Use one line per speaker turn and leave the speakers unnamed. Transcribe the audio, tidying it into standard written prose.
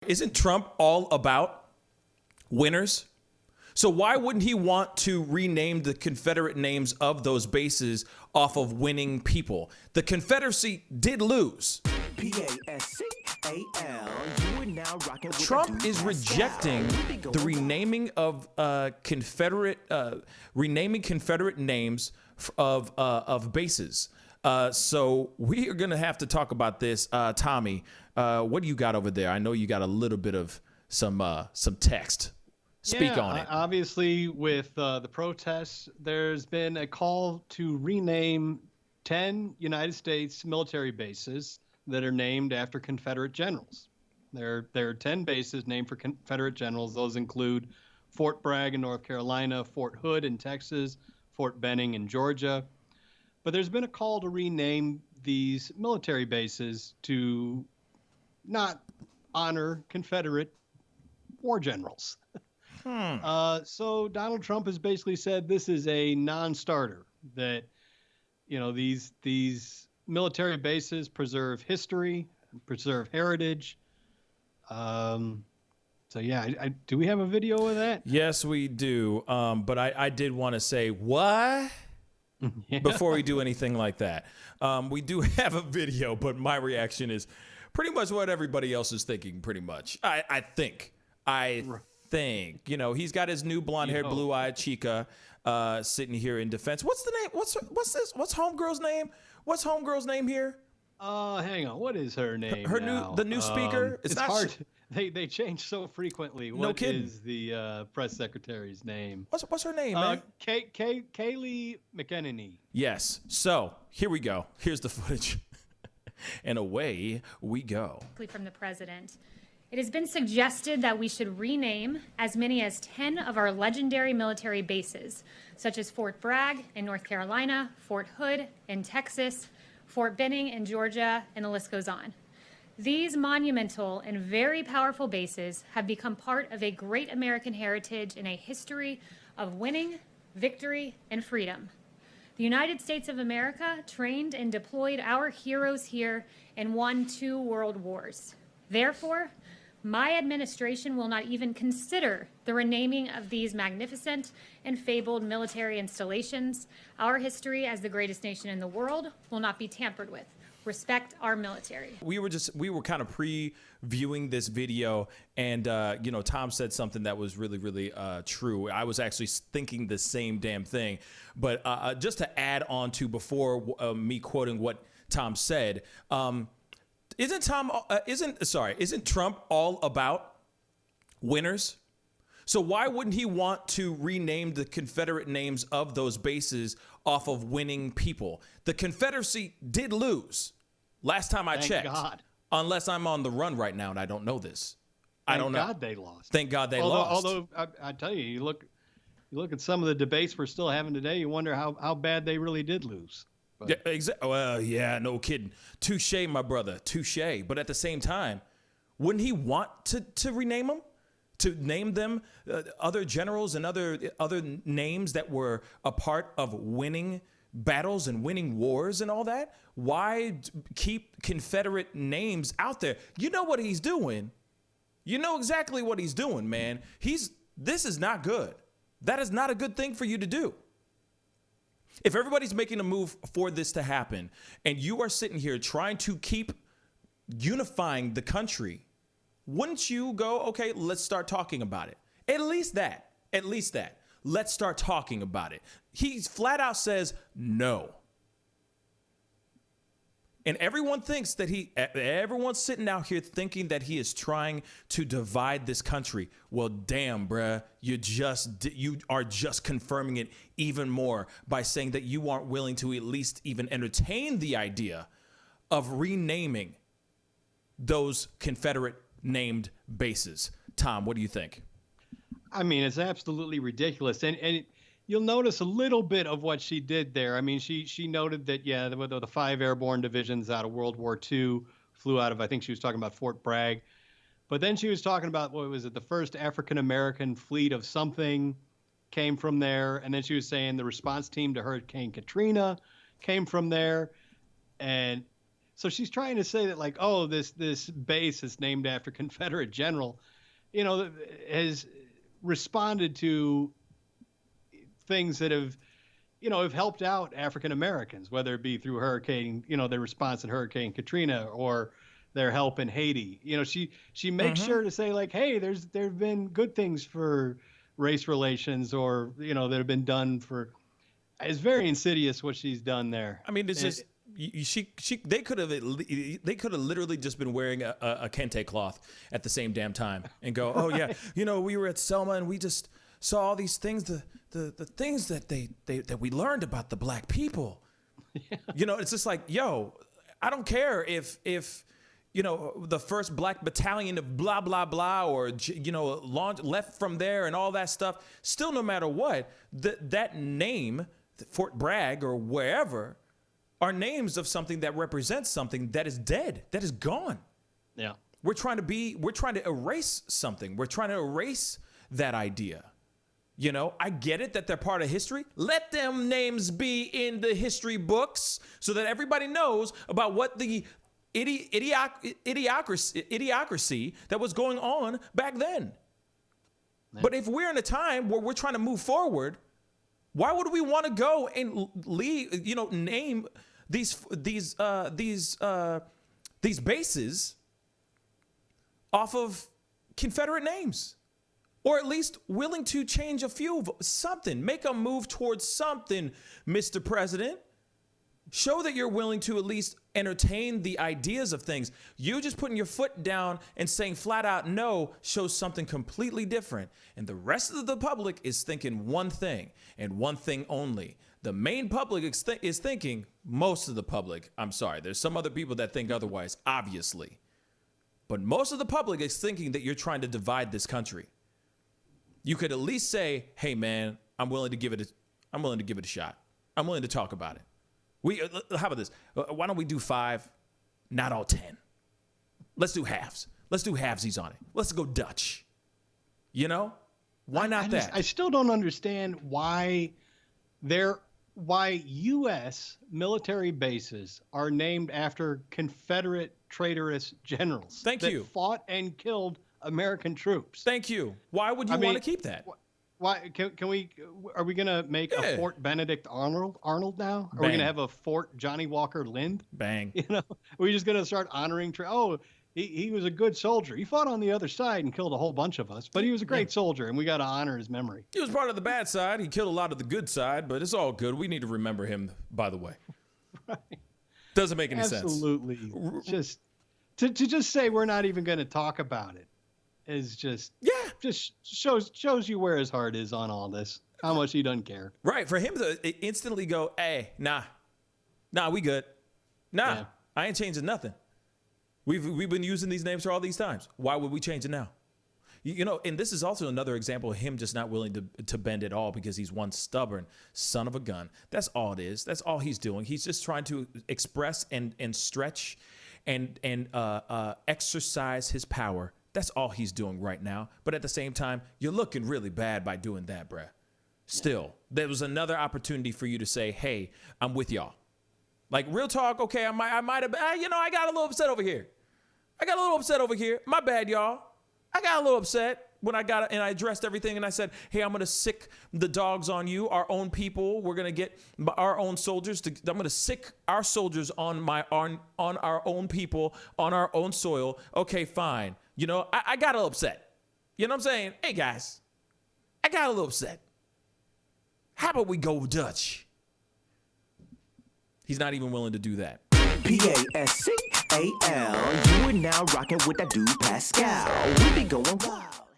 Isn't Trump all about winners? So why wouldn't he want to rename the Confederate names of those bases off of winning people? The Confederacy did lose.
Pascal, you are now rocking with
Trump is rejecting the renaming of Confederate names of bases. So we are going to have to talk about this. Tommy, what do you got over there? I know you got a little bit of some text. Speak on it.
Obviously, with the protests, there's been a call to rename 10 United States military bases that are named after Confederate generals. There are 10 bases named for Confederate generals. Those include Fort Bragg in North Carolina, Fort Hood in Texas, Fort Benning in Georgia. But there's been a call to rename these military bases to not honor Confederate war generals. So Donald Trump has basically said this is a non-starter, that, these military bases preserve history, preserve heritage. Do we have a video of that?
Yes, we do. But I did want to say, what?
Yeah.
Before we do anything like that. We do have a video, but my reaction is pretty much what everybody else is thinking, pretty much. I think. He's got his new blonde-haired, blue-eyed chica sitting here in defense. What's the name? What's this? What's homegirl's name? What's homegirl's name here?
Hang on. What is her name?
The new speaker?
It's not hard. They change so frequently. What is the press secretary's name?
What's her name, man?
Kayleigh McEnany.
Yes. So here we go. Here's the footage. And away we go.
From the president. It has been suggested that we should rename as many as 10 of our legendary military bases, such as Fort Bragg in North Carolina, Fort Hood in Texas, Fort Benning in Georgia, and the list goes on. These monumental and very powerful bases have become part of a great American heritage and a history of winning, victory, and freedom. The United States of America trained and deployed our heroes here and won 2 world wars. Therefore, my administration will not even consider the renaming of these magnificent and fabled military installations. Our history as the greatest nation in the world will not be tampered with. Respect our military.
We were kind of previewing this video, and Tom said something that was really, really true. I was actually thinking the same damn thing, but just to add on to before me quoting what Tom said. Isn't Trump all about winners? So why wouldn't he want to rename the Confederate names of those bases off of winning people? The Confederacy did lose last time I checked.
Thank God.
Unless I'm on the run right now and I don't know this. I don't know.
Thank God they lost.
Thank God they lost.
Although I tell you, you look at some of the debates we're still having today, you wonder how bad they really did lose.
Yeah, exactly. Well, yeah, no kidding. Touche, my brother. Touche. But at the same time, wouldn't he want to rename them? To name them other generals and other names that were a part of winning battles and winning wars and all that? Why keep Confederate names out there? You know what he's doing. You know exactly what he's doing, man. This is not good. That is not a good thing for you to do. If everybody's making a move for this to happen and you are sitting here trying to keep unifying the country, wouldn't you go, okay, let's start talking about it? At least that. Let's start talking about it. He flat out says no. And everyone thinks that everyone's sitting out here thinking that he is trying to divide this country. Well, damn, bruh, you are just confirming it even more by saying that you aren't willing to at least even entertain the idea of renaming those Confederate named bases. Tom, what do you think?
I mean, it's absolutely ridiculous. And you'll notice a little bit of what she did there. I mean, she noted that, the 5 airborne divisions out of World War II flew out of, I think she was talking about Fort Bragg. But then she was talking about, the first African-American fleet of something came from there. And then she was saying the response team to Hurricane Katrina came from there. And So she's trying to say that, like, oh, this base is named after Confederate general, has responded to things that have helped out African Americans, whether it be through their response in Hurricane Katrina or their help in Haiti. She makes sure to say, like, hey, there've been good things for race relations, or that have been done for. It's very insidious what she's done there.
I mean, it's just they could have literally just been wearing a kente cloth at the same damn time and go, oh yeah, we were at Selma and we just saw all these things, the things that we learned about the black people. Yeah. It's just like, yo, I don't care if the first black battalion of blah blah blah, or left from there and all that stuff. Still, no matter what, that name, Fort Bragg or wherever, are names of something that represents something that is dead, that is gone.
Yeah.
We're trying to erase something. We're trying to erase that idea. I get it that they're part of history. Let them names be in the history books so that everybody knows about what the idiocracy that was going on back then. Yeah. But if we're in a time where we're trying to move forward, why would we want to go and name these bases off of Confederate names? Or at least willing to change a few of something. Make a move towards something, Mr. President. Show that you're willing to at least entertain the ideas of things. You just putting your foot down and saying flat out no shows something completely different. And the rest of the public is thinking one thing and one thing only. The main public is thinking, most of the public, I'm sorry, there's some other people that think otherwise, obviously. But most of the public is thinking that you're trying to divide this country. You could at least say, hey man, I'm willing to give it a shot. I'm willing to talk about it. How about this? Why don't we do 5, not all 10? Let's do halves. Let's do halvesies on it. Let's go Dutch. Why not that?
I still don't understand why U.S. military bases are named after Confederate traitorous generals.
Thank you.
Fought and killed American troops.
Thank you. Why would you want to keep that?
Why can we? Are we gonna make a Fort Benedict Arnold now? Are we gonna have a Fort Johnny Walker Lind?
Bang.
We're just gonna start honoring. He was a good soldier. He fought on the other side and killed a whole bunch of us, but he was a great soldier, and we got to honor his memory.
He was part of the bad side. He killed a lot of the good side, but it's all good. We need to remember him, by the way.
Right.
Doesn't make any sense.
Absolutely. Just to say we're not even going to talk about it is just shows you where his heart is on all this. How much he doesn't care.
Right. For him to instantly go, hey, nah, we good. Nah, I ain't changing nothing. We've been using these names for all these times. Why would we change it now? And this is also another example of him just not willing to bend at all because he's one stubborn son of a gun. That's all it is. That's all he's doing. He's just trying to express and stretch and exercise his power. That's all he's doing right now. But at the same time, you're looking really bad by doing that, bruh. Still, there was another opportunity for you to say, hey, I'm with y'all. Like, real talk, okay, I might have, I got a little upset over here. My bad, y'all. I got a little upset when I addressed everything and I said, hey, I'm going to sick the dogs on you, our own people. We're going to get our own soldiers. I'm going to sick our soldiers on our own people, on our own soil. Okay, fine. I got a little upset. You know what I'm saying? Hey, guys, I got a little upset. How about we go Dutch? He's not even willing to do that.
Pascal, you are now rocking with that dude Pascal. We be going wild.